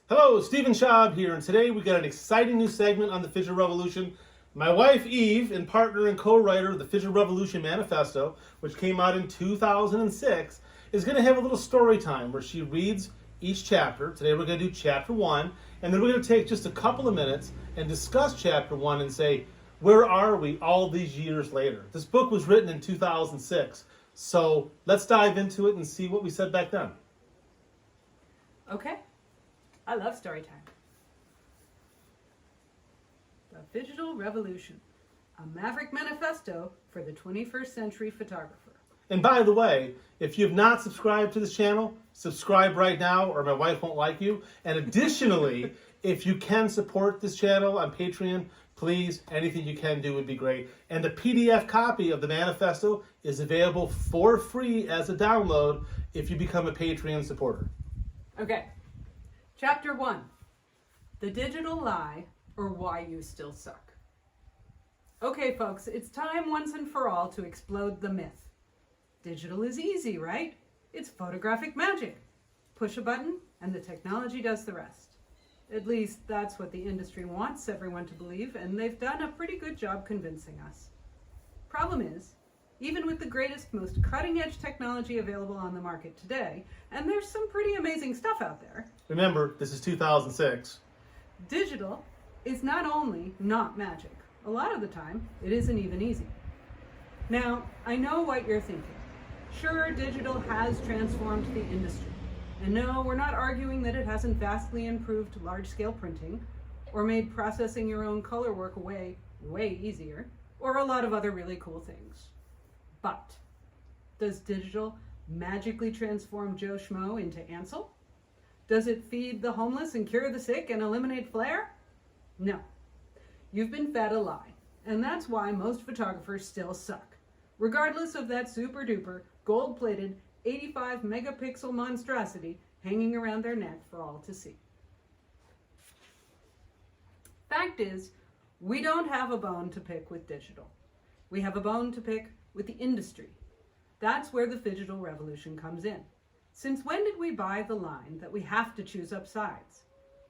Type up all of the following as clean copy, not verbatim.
Hello, Stephen Schaub here, and today we got an exciting new segment on the FIGITAL Revolution. My wife Eve, and partner and co-writer of the FIGITAL Revolution Manifesto, which came out in 2006, is going to have a little story time where she reads each chapter. Today we're going to do chapter 1, and then we're going to take just a couple of minutes and discuss chapter 1 and say, where are we all these years later? This book was written in 2006, so let's dive into it and see what we said back then. Okay. I love story time. The FIGITAL Revolution, a maverick manifesto for the 21st century photographer. And by the way, if you have not subscribed to this channel, subscribe right now or my wife won't like you. And additionally, if you can support this channel on Patreon, please, anything you can do would be great. And the PDF copy of the manifesto is available for free as a download if you become a Patreon supporter. Okay. Chapter 1, The Digital Lie, or Why You Still Suck. Okay, folks, it's time once and for all to explode the myth. Digital is easy, right? It's photographic magic. Push a button and the technology does the rest. At least that's what the industry wants everyone to believe, and they've done a pretty good job convincing us. Problem is, even with the greatest, most cutting-edge technology available on the market today, and there's some pretty amazing stuff out there. Remember, this is 2006. Digital is not only not magic. A lot of the time, it isn't even easy. Now, I know what you're thinking. Sure, digital has transformed the industry. And no, we're not arguing that it hasn't vastly improved large-scale printing, or made processing your own color work way easier, or a lot of other really cool things. But does digital magically transform Joe Schmo into Ansel? Does it feed the homeless and cure the sick and eliminate flare? No. You've been fed a lie, and that's why most photographers still suck, regardless of that super duper gold-plated 85 megapixel monstrosity hanging around their neck for all to see. Fact is, we don't have a bone to pick with digital. We have a bone to pick with the industry. That's where the FIGITAL Revolution comes in. Since when did we buy the line that we have to choose up sides?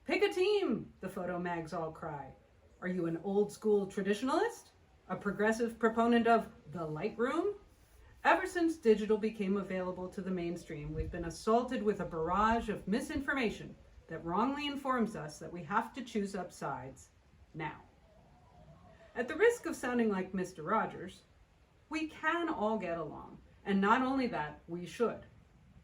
Pick a team, the photo mags all cry. Are you an old school traditionalist? A progressive proponent of the Lightroom? Ever since digital became available to the mainstream, we've been assaulted with a barrage of misinformation that wrongly informs us that we have to choose up sides now. At the risk of sounding like Mr. Rogers, we can all get along, and not only that, we should.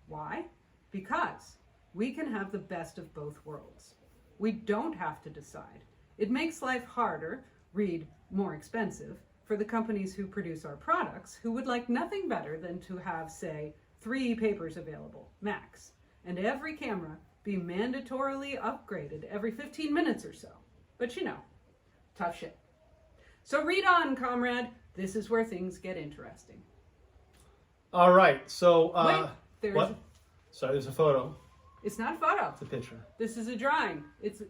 Why? Because we can have the best of both worlds. We don't have to decide. It makes life harder, read more expensive, for the companies who produce our products, who would like nothing better than to have, say, 3 papers available, max, and every camera be mandatorily upgraded every 15 minutes or so. But you know, tough shit. So read on, comrade. This is where things get interesting. All right, so... Wait, there's... What? Sorry, there's a photo. It's not a photo. It's a picture. This is a drawing. It's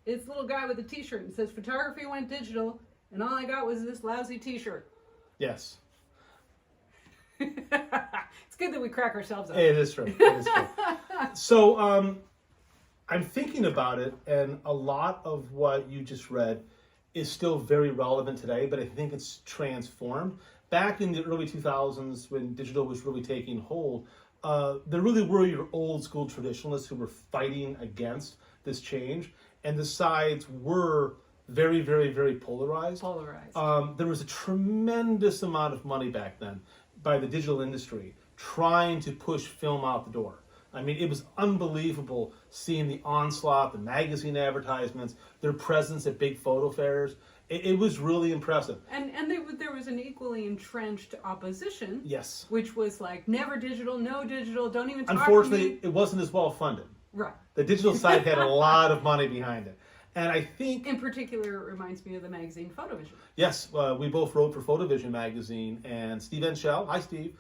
little guy with a t-shirt and says photography went digital, and all I got was this lousy t-shirt. Yes. It's good that we crack ourselves up. It is true. It is true. So I'm thinking about it, and a lot of what you just read is still very relevant today, but I think it's transformed. Back in the early 2000s, when digital was really taking hold, there really were your old school traditionalists who were fighting against this change, and the sides were very, very, very polarized. There was a tremendous amount of money back then by the digital industry trying to push film out the door. I mean, it was unbelievable seeing the onslaught, the magazine advertisements, their presence at big photo fairs. It was really impressive. And there was an equally entrenched opposition. Yes. Which was like, never digital, no digital, don't even talk to me. Unfortunately, it wasn't as well funded. Right. The digital side had a lot of money behind it. And I think... In particular, it reminds me of the magazine Photovision. Yes, we both wrote for Photovision magazine, and Steve EveNSteve, hi Steve,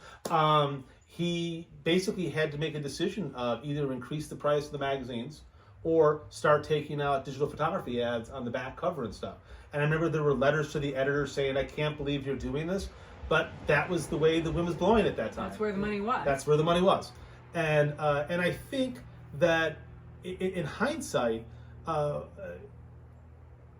he basically had to make a decision of either increase the price of the magazines or start taking out digital photography ads on the back cover and stuff. And I remember there were letters to the editor saying, I can't believe you're doing this, but that was the way the wind was blowing at that time. That's where the money was. That's where the money was. And I think that in hindsight, where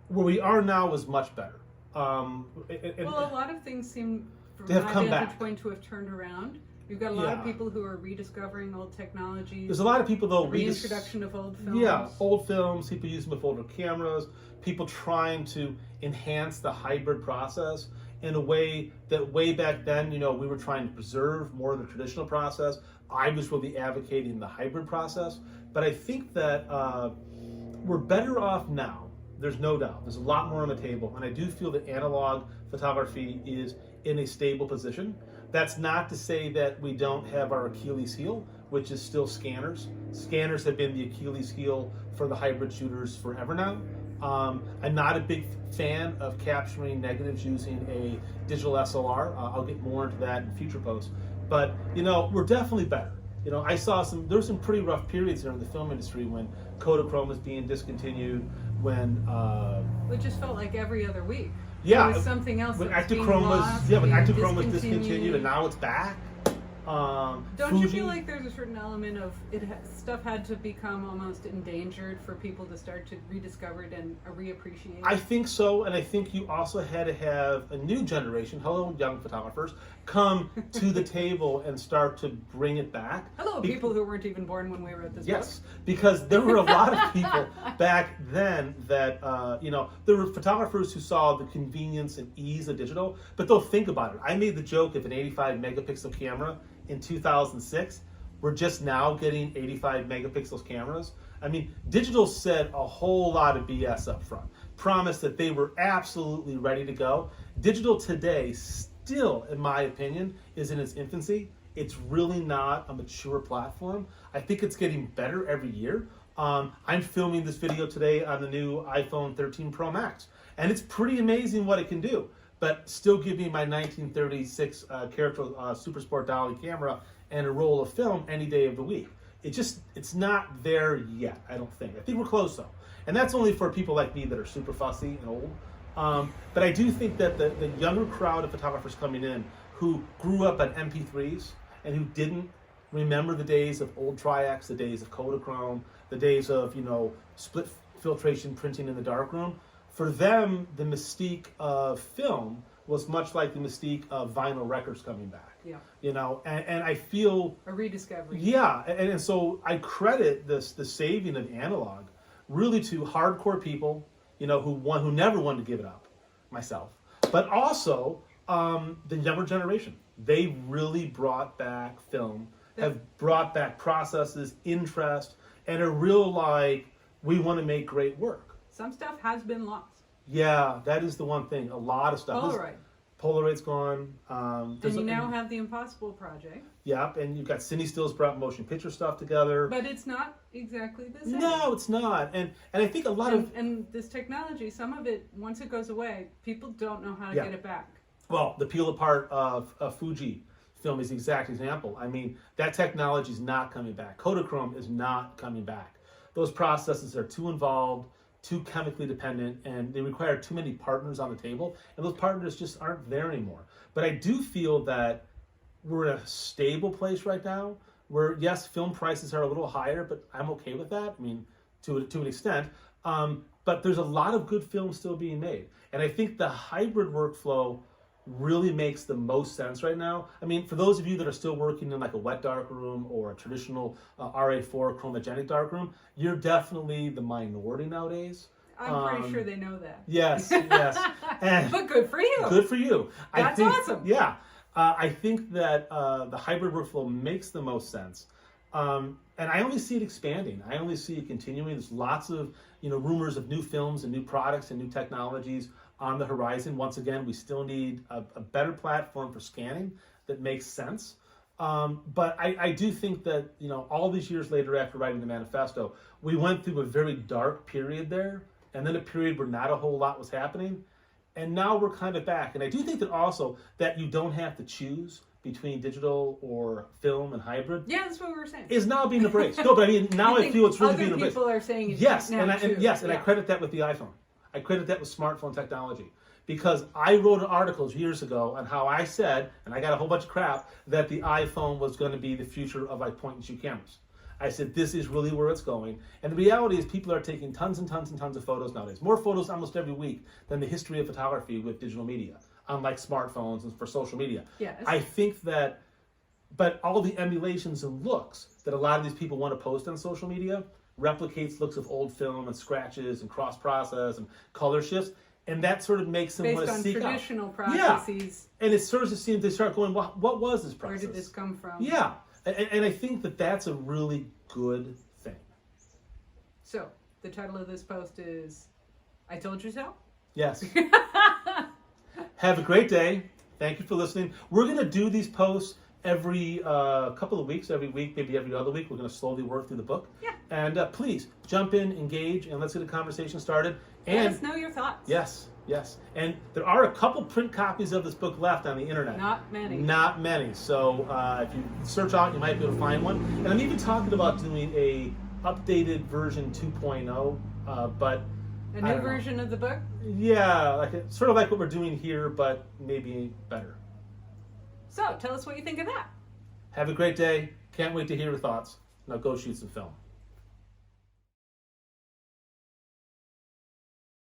we are now is much better. Well, a lot of things seem, from They have my come vantage back. point, to have turned around. You've got a lot Yeah. of people who are rediscovering old technologies. There's a lot of people though Reintroduction of old films. Yeah, old films, people using with older cameras, people trying to enhance the hybrid process in a way that way back then, you know, we were trying to preserve more of the traditional process. I was really advocating the hybrid process, but I think that we're better off now. There's no doubt. There's a lot more on the table, and I do feel that analog photography is in a stable position. That's not to say that we don't have our Achilles heel, which is still scanners. Scanners have been the Achilles heel for the hybrid shooters forever now. I'm not a big fan of capturing negatives using a digital SLR. I'll get more into that in future posts. But, you know, we're definitely better. You know, there were some pretty rough periods here in the film industry when Kodachrome was being discontinued, when... It just felt like every other week. Yeah, There was something else when that was being Ektachrome lost, when being Ektachrome was discontinued and now it's back. Don't you Fuji- feel like there's a certain element of stuff had to become almost endangered for people to start to rediscover it and reappreciate it? I think so, and I think you also had to have a new generation, hello young photographers, come to the table and start to bring it back. Hello, people who weren't even born when we wrote this Yes, because there were a lot of people back then that, you know, there were photographers who saw the convenience and ease of digital, but they'll think about it. I made the joke of an 85 megapixel camera in 2006. We're just now getting 85 megapixels cameras. I mean, digital said a whole lot of BS up front, promised that they were absolutely ready to go. Digital today still, in my opinion, is in its infancy. It's really not a mature platform. I think it's getting better every year. I'm filming this video today on the new iPhone 13 Pro Max, and it's pretty amazing what it can do, but still give me my 1936 character Super Sport Dolly camera and a roll of film any day of the week. It's not there yet, I don't think. I think we're close though. And that's only for people like me that are super fussy and old. But I do think that the younger crowd of photographers coming in who grew up on MP3s and who didn't remember the days of old Tri-X, the days of Kodachrome, the days of, you know, split filtration printing in the darkroom, for them, the mystique of film was much like the mystique of vinyl records coming back. Yeah. You know, and I feel... A rediscovery. Yeah, and so I credit the saving of analog really to hardcore people, you know, who never wanted to give it up, myself, but also the younger generation. They really brought back film, have brought back processes, interest, and a real like, we want to make great work. Some stuff has been lost. Yeah, that is the one thing. A lot of stuff. Polaroid. Polaroid's gone. And you now have the Impossible Project. Yep, and you've got Cine Stills brought motion picture stuff together. But it's not exactly the same. No, it's not. And I think a lot of... And this technology, some of it, once it goes away, people don't know how to get it back. Well, the peel apart of Fuji film is the exact example. I mean, that technology is not coming back. Kodachrome is not coming back. Those processes are too involved, too chemically dependent, and they require too many partners on the table, and those partners just aren't there anymore. But I do feel that we're in a stable place right now, where yes, film prices are a little higher, but I'm okay with that. I mean, to an extent. But there's a lot of good films still being made, and I think the hybrid workflow really makes the most sense right now. I mean, for those of you that are still working in like a wet darkroom or a traditional RA4 chromogenic darkroom, you're definitely the minority nowadays. I'm pretty sure they know that. Yes, yes. And but good for you. Good for you. That's awesome. Yeah. I think that the hybrid workflow makes the most sense. And I only see it expanding. I only see it continuing. There's lots of, you know, rumors of new films and new products and new technologies on the horizon. Once again, we still need a better platform for scanning that makes sense. But I do think that, you know, all these years later after writing the manifesto, we went through a very dark period there, and then a period where not a whole lot was happening. And now we're kind of back. And I do think that also that you don't have to choose between digital or film and hybrid. Yeah, that's what we were saying. Is now being embraced. No, but I mean, now I feel it's really being embraced. People are saying it yes, now and too. I credit that with the iPhone. I credit that with smartphone technology. Because I wrote articles years ago on how I said, and I got a whole bunch of crap, that the iPhone was going to be the future of like point and shoot cameras. I said, this is really where it's going. And the reality is people are taking tons and tons and tons of photos nowadays. More photos almost every week than the history of photography with digital media, unlike smartphones and for social media. Yes. I think that, but all the emulations and looks that a lot of these people want to post on social media replicates looks of old film and scratches and cross-process and color shifts. And that sort of makes them Based want to on seek out. traditional processes. And it starts to seem, they start going, well, what was this process? Where did this come from? Yeah. And I think that that's a really good thing. So, the title of this post is, I Told You So? Yes. Have a great day. Thank you for listening. We're going to do these posts every couple of weeks, every week, maybe every other week. We're going to slowly work through the book. Yeah. And please, jump in, engage, and let's get a conversation started. And let us know your thoughts. Yes, yes. And there are a couple print copies of this book left on the internet. Not many. Not many. So if you search out, you might be able to find one. And I'm even talking about doing a updated version 2.0, but a new version of the book? Yeah, like sort of like what we're doing here, but maybe better. So, tell us what you think of that. Have a great day. Can't wait to hear your thoughts. Now go shoot some film.